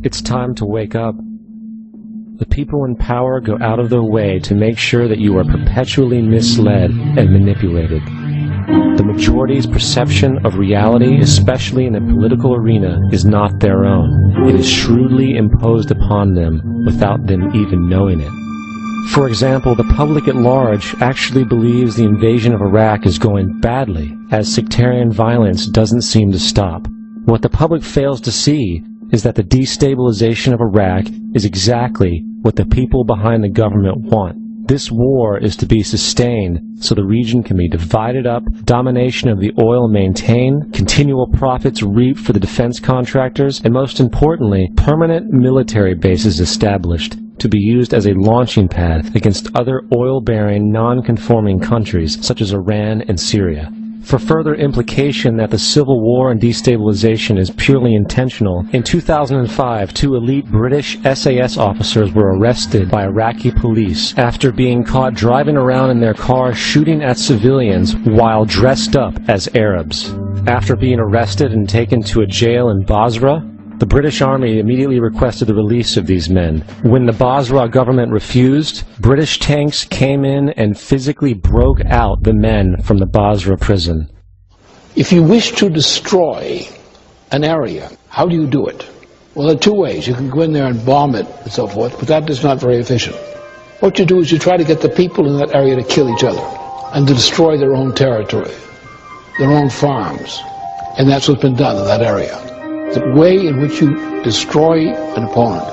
It's time to wake up. The people in power go out of their way to make sure that you are perpetually misled and manipulated. The majority's perception of reality, especially in the political arena, is not their own. It is shrewdly imposed upon them without them even knowing it. For example, the public at large actually believes the invasion of Iraq is going badly, as sectarian violence doesn't seem to stop. What the public fails to see is that the destabilization of Iraq is exactly what the people behind the government want. This war is to be sustained so the region can be divided up, domination of the oil maintained, continual profits reaped for the defense contractors, and most importantly, permanent military bases established to be used as a launching pad against other oil-bearing, non-conforming countries such as Iran and Syria. For further implication that the civil war and destabilization is purely intentional, in 2005, 2 elite British SAS officers were arrested by Iraqi police after being caught driving around in their car shooting at civilians while dressed up as Arabs. After being arrested and taken to a jail in Basra, the British Army immediately requested the release of these men. When the Basra government refused, British tanks came in and physically broke out the men from the Basra prison. If you wish to destroy an area, how do you do it? Well, there are 2 ways. You can go in there and bomb it and so forth, but that is not very efficient. What you do is you try to get the people in that area to kill each other and to destroy their own territory, their own farms. And that's what's been done in that area. The way in which you destroy an opponent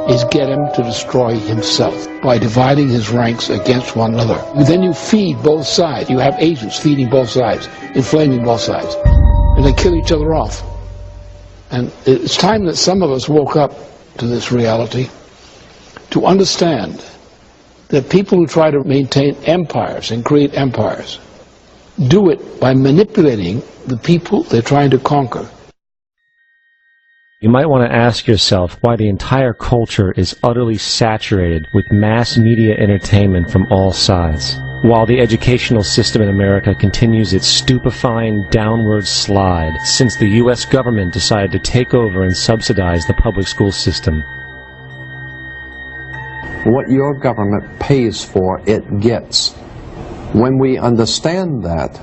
is get him to destroy himself by dividing his ranks against one another. Then you feed both sides. You have agents feeding both sides, inflaming both sides. And they kill each other off. And it's time that some of us woke up to this reality to understand that people who try to maintain empires and create empires do it by manipulating the people they're trying to conquer. You might want to ask yourself why the entire culture is utterly saturated with mass media entertainment from all sides, while the educational system in America continues its stupefying downward slide since the U.S. government decided to take over and subsidize the public school system. What your government pays for, it gets. When we understand that,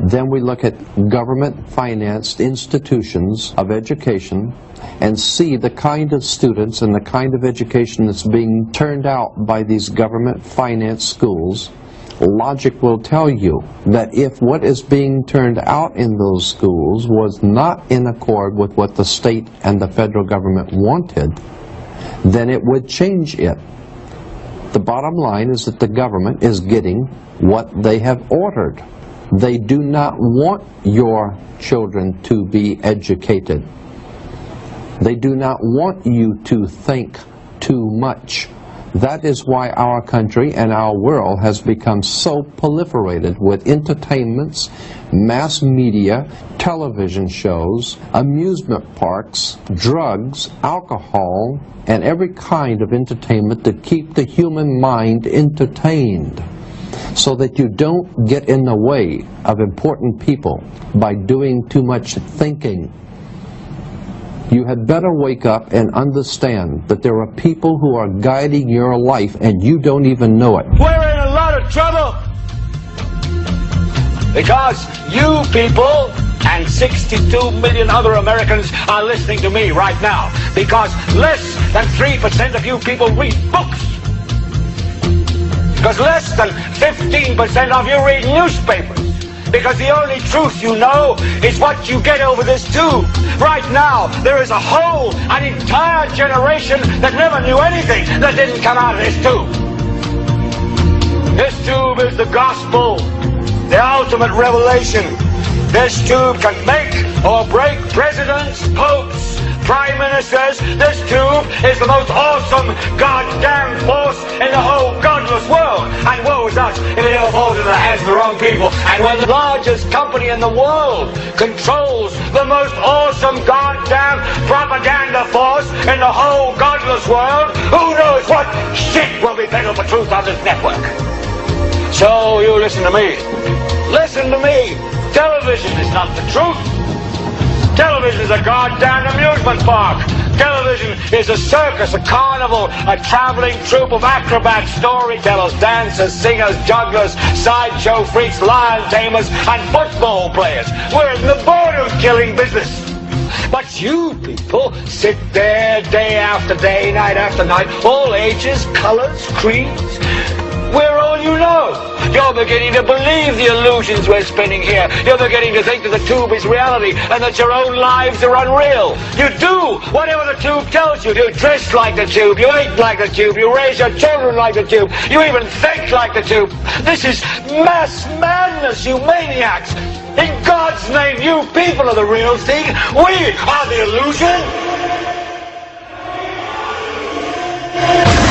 then we look at government-financed institutions of education and see the kind of students and the kind of education that's being turned out by these government-financed schools. Logic will tell you that if what is being turned out in those schools was not in accord with what the state and the federal government wanted, then it would change it. The bottom line is that the government is getting what they have ordered. They do not want your children to be educated. They do not want you to think too much. That is why our country and our world has become so proliferated with entertainments, mass media, television shows, amusement parks, drugs, alcohol, and every kind of entertainment to keep the human mind entertained, so that you don't get in the way of important people by doing too much thinking. You had better wake up and understand that there are people who are guiding your life and you don't even know it. We're in a lot of trouble because you people and 62 million other Americans are listening to me right now, because less than 3% of you people read books. Because less than 15% of you read newspapers. Because the only truth you know is what you get over this tube. Right now, there is an entire generation that never knew anything that didn't come out of this tube. This tube is the gospel, the ultimate revelation. This tube can make or break presidents, popes, prime ministers. This tube is the most awesome goddamn force in the whole godless world. And woe is us if it ever falls into the hands of the wrong people. And when the largest company in the world controls the most awesome goddamn propaganda force in the whole godless world, who knows what shit will be peddled for truth on this network. So you listen to me. Listen to me. Television is not the truth. Television is a goddamn amusement park. Television is a circus, a carnival, a traveling troupe of acrobats, storytellers, dancers, singers, jugglers, sideshow freaks, lion tamers, and football players. We're in the boredom-killing business. But you people sit there day after day, night after night, all ages, colors, creeds. We're all you know. You're beginning to believe the illusions we're spinning here. You're beginning to think that the tube is reality and that your own lives are unreal. You do whatever the tube tells you. You dress like the tube. You eat like the tube. You raise your children like the tube. You even think like the tube. This is mass madness, you maniacs. In God's name, you people are the real thing. We are the illusion.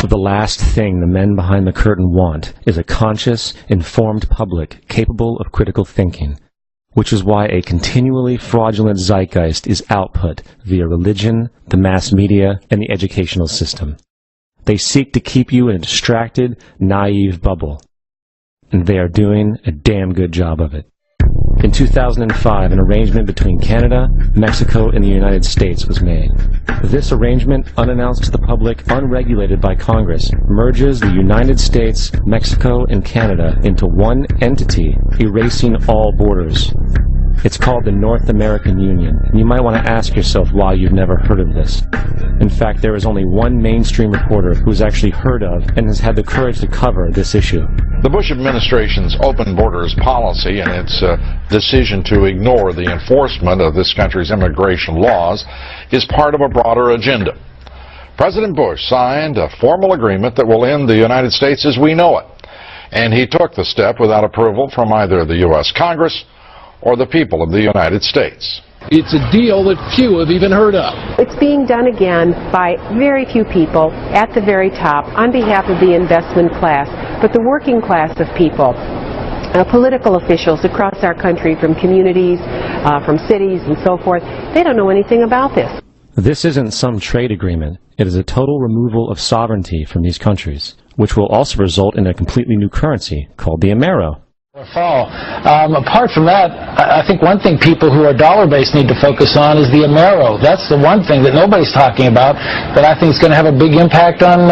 The last thing the men behind the curtain want is a conscious, informed public capable of critical thinking, which is why a continually fraudulent zeitgeist is output via religion, the mass media, and the educational system. They seek to keep you in a distracted, naive bubble, and they are doing a damn good job of it. In 2005, an arrangement between Canada, Mexico, and the United States was made. This arrangement, unannounced to the public, unregulated by Congress, merges the United States, Mexico, and Canada into one entity, erasing all borders. It's called the North American Union, and you might want to ask yourself why you've never heard of this. In fact, there is only one mainstream reporter who has actually heard of and has had the courage to cover this issue. The Bush administration's open borders policy and its decision to ignore the enforcement of this country's immigration laws is part of a broader agenda. President Bush signed a formal agreement that will end the United States as we know it, and he took the step without approval from either the U.S. Congress or the people of the United States. It's a deal that few have even heard of. It's being done again by very few people at the very top on behalf of the investment class, but the working class of people, political officials across our country, from communities, from cities and so forth, they don't know anything about this. This isn't some trade agreement. It is a total removal of sovereignty from these countries, which will also result in a completely new currency called the Amero. Apart from that, I think one thing people who are dollar-based need to focus on is the Amero. That's the one thing that nobody's talking about that I think is going to have a big impact on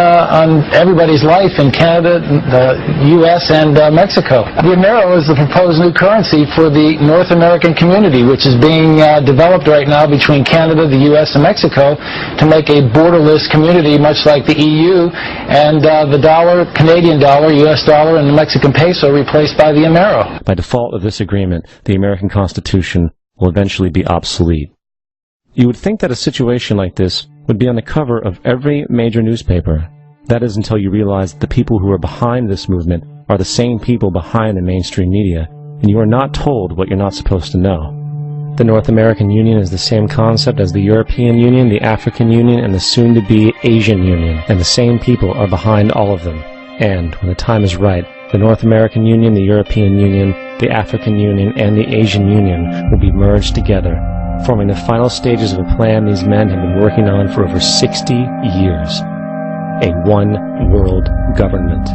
everybody's life in Canada, the U.S., and Mexico. The Amero is the proposed new currency for the North American community, which is being developed right now between Canada, the U.S., and Mexico to make a borderless community, much like the EU, and the dollar, Canadian dollar, U.S. dollar, and the Mexican peso replaced by the Amero. By default of this agreement, the American Constitution will eventually be obsolete. You would think that a situation like this would be on the cover of every major newspaper. That is until you realize that the people who are behind this movement are the same people behind the mainstream media, and you are not told what you're not supposed to know. The North American Union is the same concept as the European Union, the African Union, and the soon-to-be Asian Union, and the same people are behind all of them. And, when the time is right, the North American Union, the European Union, the African Union, and the Asian Union will be merged together, forming the final stages of a plan these men have been working on for over 60 years. A one-world government.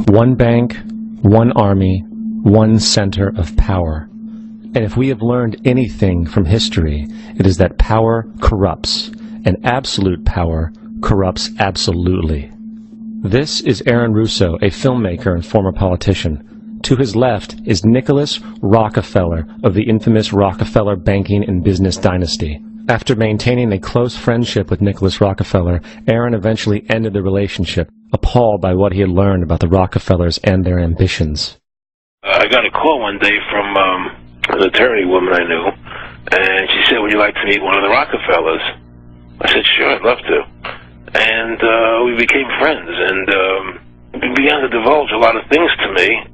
One bank, one army, one center of power. And if we have learned anything from history, it is that power corrupts, and absolute power corrupts absolutely. This is Aaron Russo, a filmmaker and former politician. To his left is Nicholas Rockefeller of the infamous Rockefeller banking and business dynasty. After maintaining a close friendship with Nicholas Rockefeller, Aaron eventually ended the relationship, appalled by what he had learned about the Rockefellers and their ambitions. I got a call one day from an attorney woman I knew, and she said, "Would you like to meet one of the Rockefellers?" I said, "Sure, I'd love to." And we became friends, and he began to divulge a lot of things to me.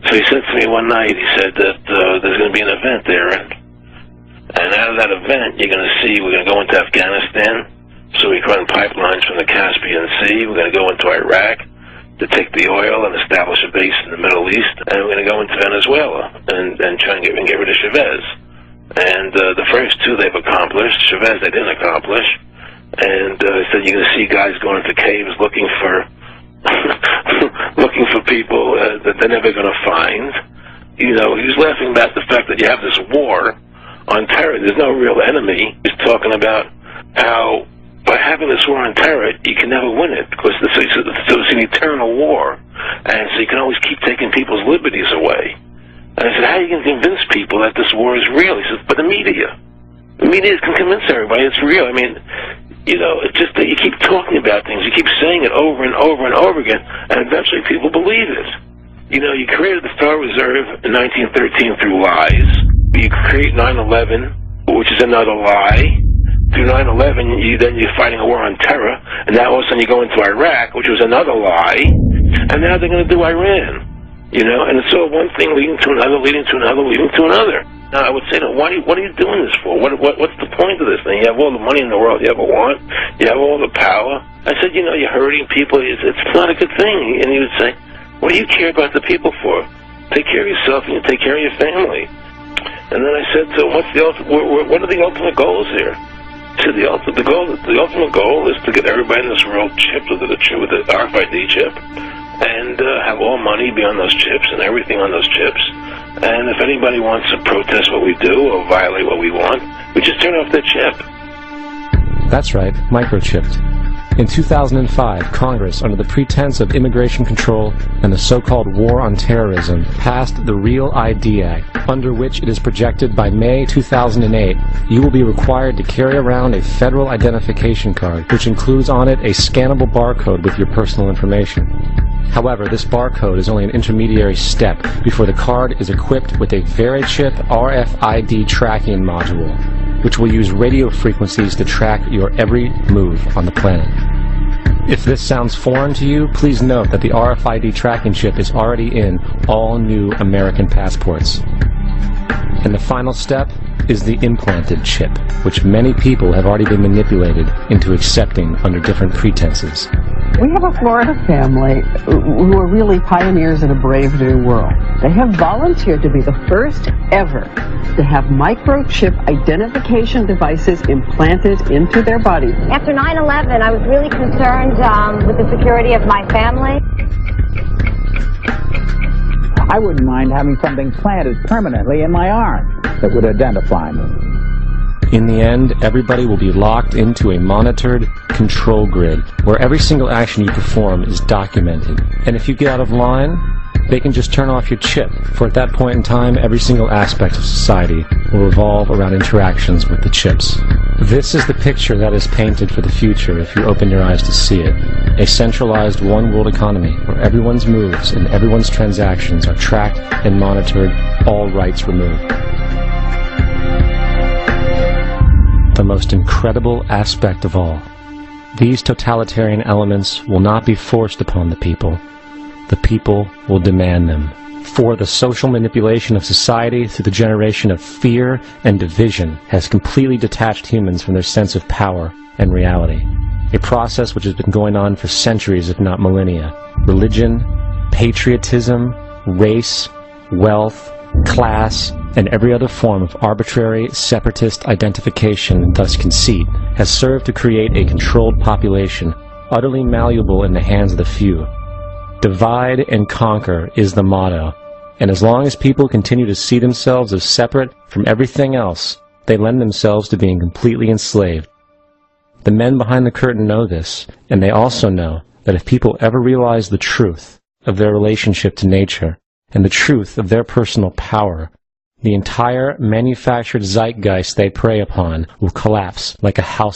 So he said to me one night, he said that there's going to be an event there, and out of that event, you're going to see we're going to go into Afghanistan, so we can run pipelines from the Caspian Sea. We're going to go into Iraq to take the oil and establish a base in the Middle East, and we're going to go into Venezuela and try and get rid of Chavez. And the first two they've accomplished. Chavez they didn't accomplish. And he said you're going to see guys going into caves looking for looking for people that they're never going to find. You know, he was laughing about the fact that you have this war on terror. There's no real enemy. He's talking about how by having this war on terror, you can never win it because it's an eternal war, and so you can always keep taking people's liberties away. And I said, how are you going to convince people that this war is real? He said, but the media can convince everybody it's real. I mean, you know, it's just that you keep talking about things, you keep saying it over and over and over again, and eventually people believe it. You know, you created the Federal Reserve in 1913 through lies. You create 9/11, which is another lie. Through 9/11, you're fighting a war on terror, and now all of a sudden you go into Iraq, which was another lie, and now they're going to do Iran. You know, and it's all one thing leading to another, leading to another, leading to another. Now, I would say to them, what are you doing this for? What's the point of this thing? You have all the money in the world you ever want. You have all the power. I said, you know, you're hurting people. It's not a good thing. And he would say, what do you care about the people for? Take care of yourself and you take care of your family. And then I said to him, what are the ultimate goals here? So the ultimate goal is to get everybody in this world chipped with the RFID chip, and have all money be on those chips and everything on those chips. And if anybody wants to protest what we do or violate what we want, we just turn off their chip. That's right, microchipped. In 2005, Congress, under the pretense of immigration control and the so-called War on Terrorism, passed the REAL ID Act, under which it is projected by May 2008 you will be required to carry around a federal identification card, which includes on it a scannable barcode with your personal information. However, this barcode is only an intermediary step before the card is equipped with a VeriChip RFID tracking module, which will use radio frequencies to track your every move on the planet. If this sounds foreign to you, please note that the RFID tracking chip is already in all new American passports. And the final step is the implanted chip, which many people have already been manipulated into accepting under different pretenses. We have a Florida family who are really pioneers in a brave new world. They have volunteered to be the first ever to have microchip identification devices implanted into their body. After 9/11, I was really concerned with the security of my family. I wouldn't mind having something planted permanently in my arm that would identify me. In the end, everybody will be locked into a monitored control grid where every single action you perform is documented. And if you get out of line, they can just turn off your chip, for at that point in time, every single aspect of society will revolve around interactions with the chips. This is the picture that is painted for the future if you open your eyes to see it. A centralized one-world economy where everyone's moves and everyone's transactions are tracked and monitored, all rights removed. The most incredible aspect of all. These totalitarian elements will not be forced upon the people. The people will demand them. For the social manipulation of society through the generation of fear and division has completely detached humans from their sense of power and reality. A process which has been going on for centuries, if not millennia. Religion, patriotism, race, wealth, class, and every other form of arbitrary, separatist identification and thus conceit has served to create a controlled population, utterly malleable in the hands of the few. Divide and conquer is the motto, and as long as people continue to see themselves as separate from everything else, they lend themselves to being completely enslaved. The men behind the curtain know this, and they also know that if people ever realize the truth of their relationship to nature, and the truth of their personal power, the entire manufactured zeitgeist they prey upon will collapse like a house